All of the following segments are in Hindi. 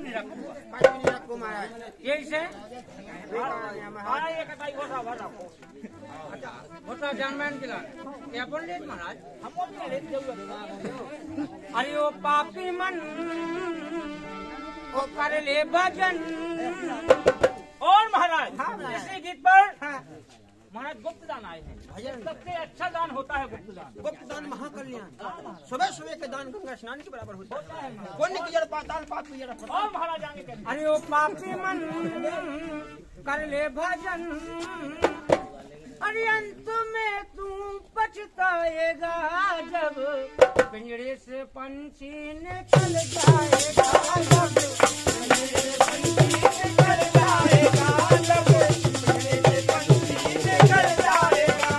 नहीं रखूंगा। कहीं नहीं रखो महाराज। यही से महाराज ये कटाई होता जानमान किला क्या बोल रहे महाराज? हम अरे ओ पापी मन ओ कर ले भजन। और महाराज इसी गीत पर महाराज गुप्त दान आए हैं। सबसे अच्छा दान होता है गुप्त दान। गुप्त दान महाकल्याण। सुबह सुबह के दान गंगा स्नान के बराबर होता है। पुण्य की जड़ पाताल, पाप की जड़ पाताल। और महाराज आगे कहते हैं, अरे ओ पापी मन कर ले भजन, अरे अंत में तू पछताएगा जब पिंजरे से पंछी निकल जाएगा। जब पिंजरे से पंछी निकल जाएगा, जब पिंजरे से पंछी निकल जाएगा।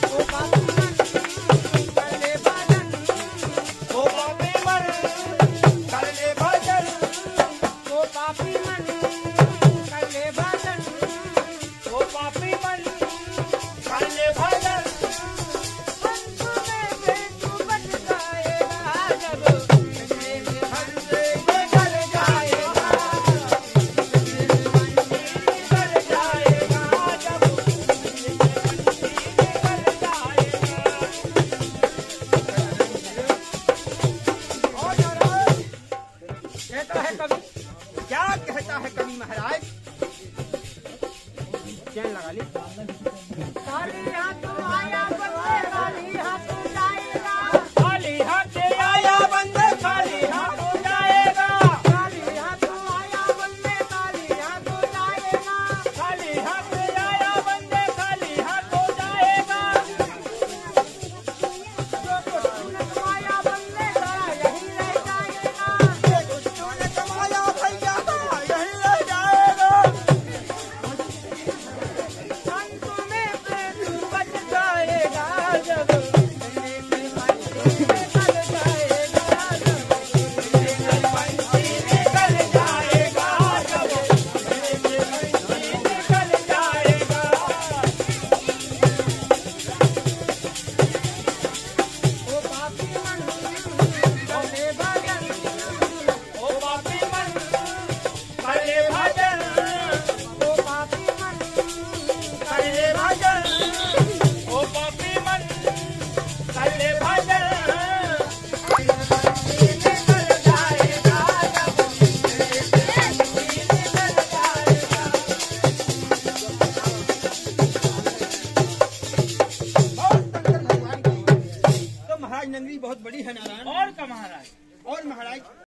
ओ पापी मन कर ले भजन, ओ पापी मन कर ले भजन, ओ पापी मन कर ले भजन, ओ पापी मन कर ले भजन। अंत में तू बच जाएगा जब पिंजरे से पंछी निकल जाएगा। पिंजरे से पंछी निकल जाएगा, जब पिंजरे से पंछी निकल जाएगा। कहता है कवि, क्या कहता है कवि महाराज? चैन लगा ली। काली हाथ आया बंदे, काली हाथ